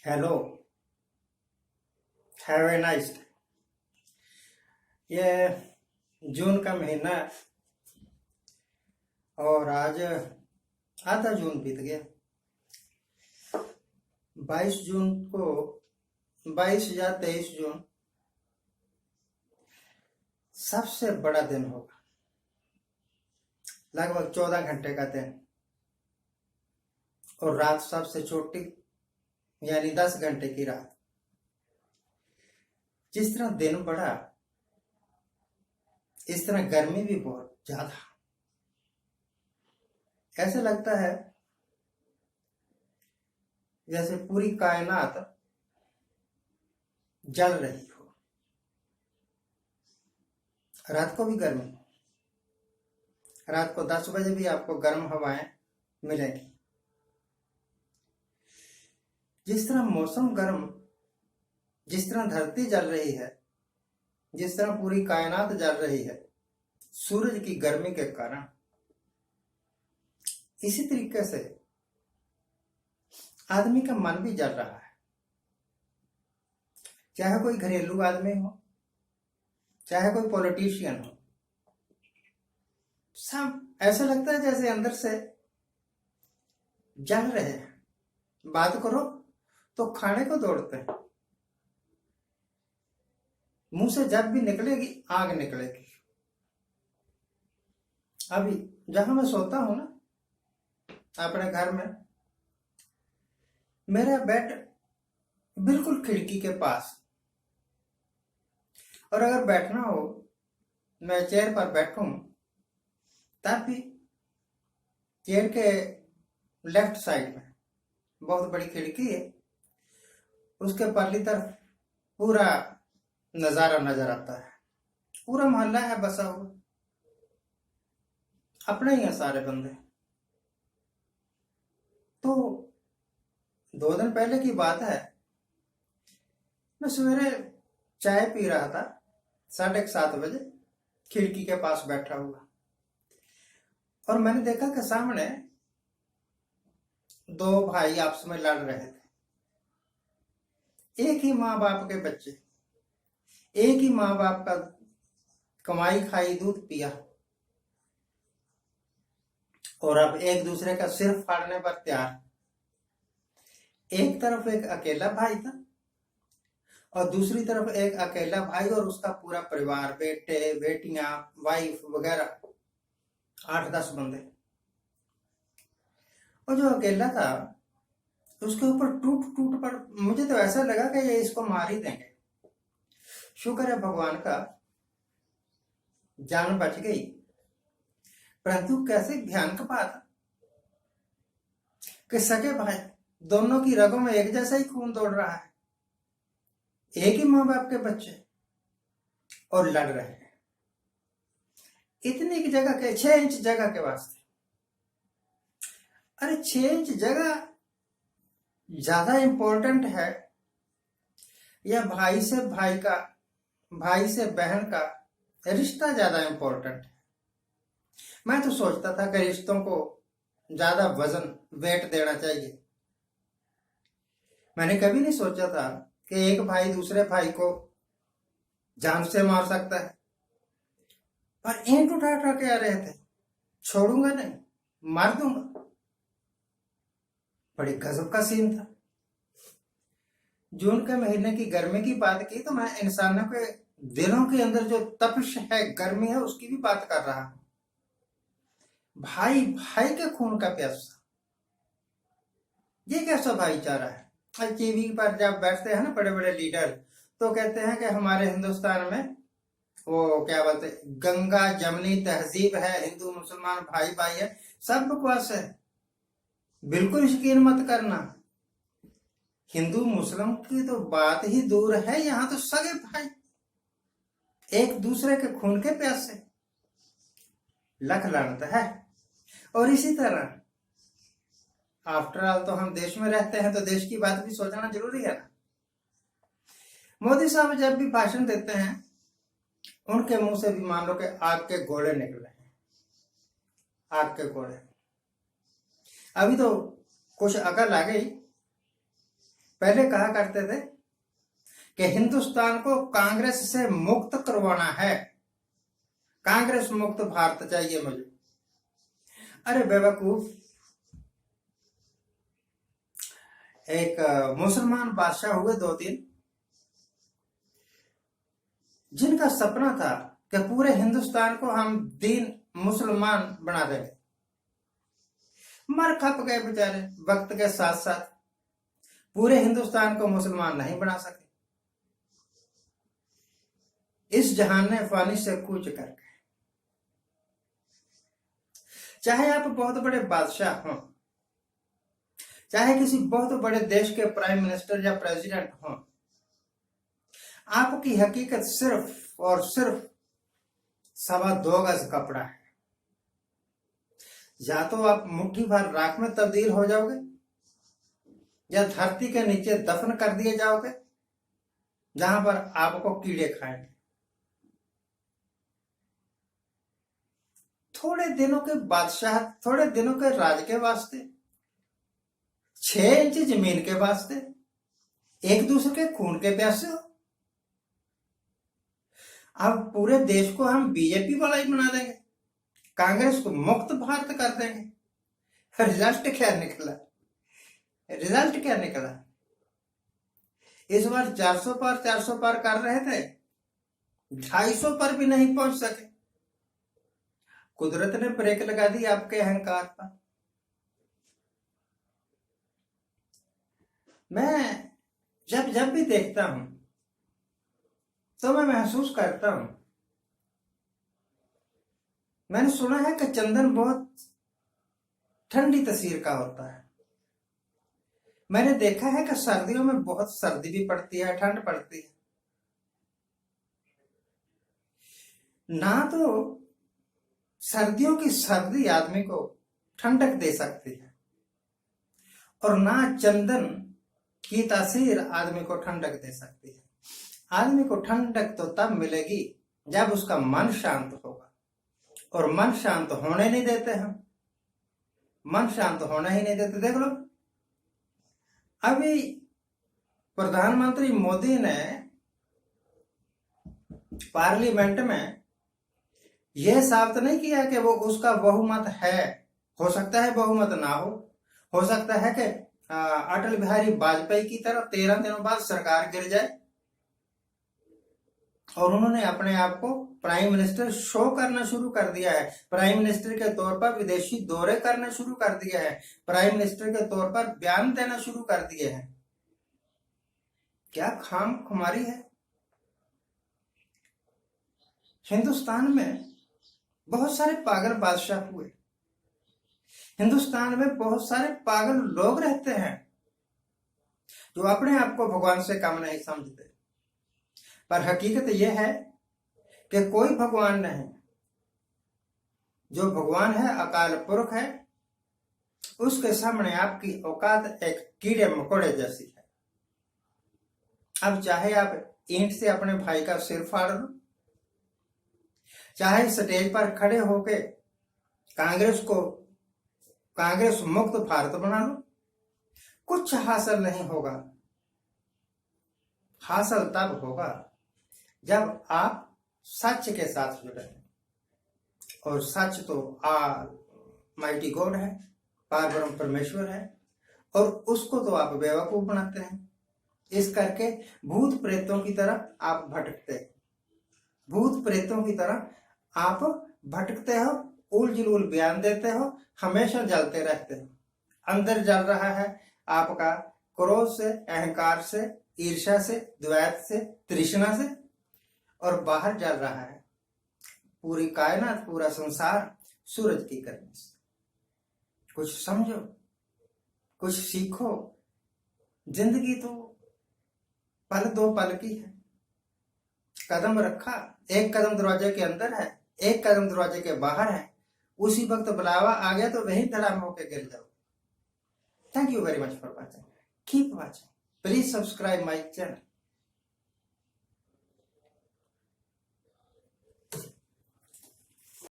Hello. Have a nice. ये जून का महीना है और आज आधा जून बीत गया। 22 जून को 22 या 23 जून सबसे बड़ा दिन होगा। लगभग 14 घंटे का दिन और रात सबसे छोटी यानी 10 घंटे की रात। जिस तरह दिन बढ़ा इस तरह गर्मी भी बहुत ज्यादा। ऐसे लगता है जैसे पूरी कायनात जल रही हो। रात को भी गर्मी, रात को 10 बजे भी आपको गर्म हवाएं मिलेंगी। जिस तरह मौसम गर्म, जिस तरह धरती जल रही है, जिस तरह पूरी कायनात जल रही है सूरज की गर्मी के कारण, इसी तरीके से आदमी का मन भी जल रहा है। चाहे कोई घरेलू आदमी हो, चाहे कोई पॉलिटिशियन हो, सब ऐसा लगता है जैसे अंदर से जल रहे हैं। बात करो तो खाने को दौड़ते हैं, मुंह से जब भी निकलेगी आग निकलेगी। अभी जहां मैं सोता हूं ना, अपने घर में, मेरा बेड बिल्कुल खिड़की के पास। और अगर बैठना हो, मैं चेयर पर बैठूं, तब भी चेयर के लेफ्ट साइड में बहुत बड़ी खिड़की है, उसके परली तरफ पूरा नजारा नजर आता है। पूरा मोहल्ला है बसा हुआ, अपने ही हैं सारे बंदे। तो 2 दिन पहले की बात है, मैं सवेरे चाय पी रहा था 7:30 बजे, खिड़की के पास बैठा हुआ, और मैंने देखा कि सामने 2 भाई आपस में लड़ रहे थे। एक ही माँ बाप के बच्चे, एक ही माँ बाप का कमाई खाई दूध पिया, और अब एक दूसरे का सिर फाड़ने पर तैयार। एक तरफ एक अकेला भाई था और दूसरी तरफ एक अकेला भाई और उसका पूरा परिवार, बेटे बेटियां, वाइफ वगैरह, 8-10 बंदे। और जो अकेला था उसके ऊपर टूट टूट पर मुझे तो ऐसा लगा कि ये इसको मार ही देंगे। शुक्र है भगवान का, जान बच गई। परंतु कैसे भयानक बात कि सगे भाई दोनों की रगों में एक जैसा ही खून दौड़ रहा है, एक ही माँ बाप के बच्चे, और लड़ रहे हैं इतनी की जगह के 6 इंच जगह के वास्ते। अरे 6 इंच जगह ज्यादा इंपॉर्टेंट है या भाई से भाई का, भाई से बहन का रिश्ता ज्यादा इंपॉर्टेंट है? मैं तो सोचता था कि रिश्तों को ज्यादा वजन, वेट देना चाहिए। मैंने कभी नहीं सोचा था कि एक भाई दूसरे भाई को जान से मार सकता है। पर ईंट उठा उठा के आ रहे थे, छोड़ूंगा नहीं, मार दूंगा। बड़ी गजब का सीन था। जून के महीने की गर्मी की बात की तो मैं इंसानों के दिलों के अंदर जो तपिश है, गर्मी है, उसकी भी बात कर रहा हूं। भाई भाई के खून का प्यासा, ये कैसा भाईचारा है? टीवी पर जब बैठते हैं ना बड़े बड़े लीडर, तो कहते हैं कि हमारे हिंदुस्तान में वो क्या बोलते, गंगा जमनी तहजीब है, हिंदू मुसलमान भाई भाई है। सब बकवास है, बिल्कुल यकीन मत करना। हिंदू मुस्लिम की तो बात ही दूर है, यहाँ तो सगे भाई एक दूसरे के खून के प्यासे, लख लानत है। और इसी तरह आफ्टर ऑल तो हम देश में रहते हैं, तो देश की बात भी सोचना जरूरी है ना। मोदी साहब जब भी भाषण देते हैं, उनके मुंह से भी मान लो कि आग के गोले निकले हैं, आग के गोले। अभी तो कुछ अकल आ गई पहले कहा करते थे कि हिंदुस्तान को कांग्रेस से मुक्त करवाना है, कांग्रेस मुक्त भारत चाहिए मुझे। अरे बेवकूफ, एक मुसलमान बादशाह हुए 2-3 जिनका सपना था कि पूरे हिंदुस्तान को हम दीन मुसलमान बना देंगे। मर खप गए बेचारे, वक्त के साथ साथ पूरे हिंदुस्तान को मुसलमान नहीं बना सके। इस जहान ने फानी से कूच कर गए। चाहे आप बहुत बड़े बादशाह हों, चाहे किसी बहुत बड़े देश के प्राइम मिनिस्टर या प्रेसिडेंट हों, आपकी हकीकत सिर्फ और सिर्फ 2.25 गज कपड़ा है। या तो आप मुट्ठी भर राख में तब्दील हो जाओगे या धरती के नीचे दफन कर दिए जाओगे, जहां पर आपको कीड़े खाएंगे। थोड़े दिनों के बादशाह, थोड़े दिनों के राज के वास्ते, 6 इंच जमीन के वास्ते एक दूसरे के खून के प्यासे हो। अब पूरे देश को हम बीजेपी वाला ही बना देंगे, कांग्रेस को मुक्त भारत कर देंगे। रिजल्ट क्या निकला? रिजल्ट क्या निकला? इस बार 400 पार कर रहे थे, 250 पर भी नहीं पहुंच सके। कुदरत ने ब्रेक लगा दी आपके अहंकार पर। मैं जब भी देखता हूं तो मैं महसूस करता हूं, मैंने सुना है कि चंदन बहुत ठंडी तसीर का होता है। मैंने देखा है कि सर्दियों में बहुत सर्दी भी पड़ती है, ठंड पड़ती है। ना तो सर्दियों की सर्दी आदमी को ठंडक दे सकती है और ना चंदन की तासीर आदमी को ठंडक दे सकती है। आदमी को ठंडक तो तब मिलेगी जब उसका मन शांत होगा, और मन शांत होने नहीं देते हम, मन शांत होना ही नहीं देते। देख लो, अभी प्रधानमंत्री मोदी ने पार्लियामेंट में यह साबित नहीं किया कि वो उसका बहुमत है। हो सकता है बहुमत ना हो सकता है कि अटल बिहारी वाजपेयी की तरह 13 दिनों बाद सरकार गिर जाए और उन्होंने अपने आप को प्राइम मिनिस्टर शो करना शुरू कर दिया है। प्राइम मिनिस्टर के तौर पर विदेशी दौरे करना शुरू कर दिया है, प्राइम मिनिस्टर के तौर पर बयान देना शुरू कर दिए हैं। क्या खाम खुमारी है। हिंदुस्तान में बहुत सारे पागल बादशाह हुए, हिंदुस्तान में बहुत सारे पागल लोग रहते हैं जो अपने आप को भगवान से कम नहीं समझते। पर हकीकत यह है कि कोई भगवान नहीं, जो भगवान है अकाल पुरख है, उसके सामने आपकी औकात एक कीड़े मकोड़े जैसी है। अब चाहे आप ईंट से अपने भाई का सिर फाड़ लो, चाहे स्टेज पर खड़े होके कांग्रेस मुक्त भारत बना लो, कुछ हासिल नहीं होगा। हासिल तब होगा जब आप सच के साथ जुड़े, और सच तो माइटी गॉड है, पारब्रह्म परमेश्वर है, और उसको तो आप बेवकूफ बनाते हैं। इस करके भूत प्रेतों की तरह आप भटकते, भूत प्रेतों की तरह आप भटकते हो, उलझुल बयान देते हो, हमेशा जलते रहते हो। अंदर जल रहा है आपका क्रोध से, अहंकार से, ईर्ष्या से, द्वैत से, तृष्णा से, और बाहर जल रहा है पूरी कायनात, पूरा संसार सूरज की गर्मी से। कुछ समझो, कुछ सीखो। जिंदगी तो पल दो पल की है। कदम रखा, एक कदम दरवाजे के अंदर है, एक कदम दरवाजे के बाहर है, उसी वक्त बुलावा आ गया तो वहीं धड़ाम होके गिर जाओ। Thank you very much for watching, keep watching, please subscribe my channel.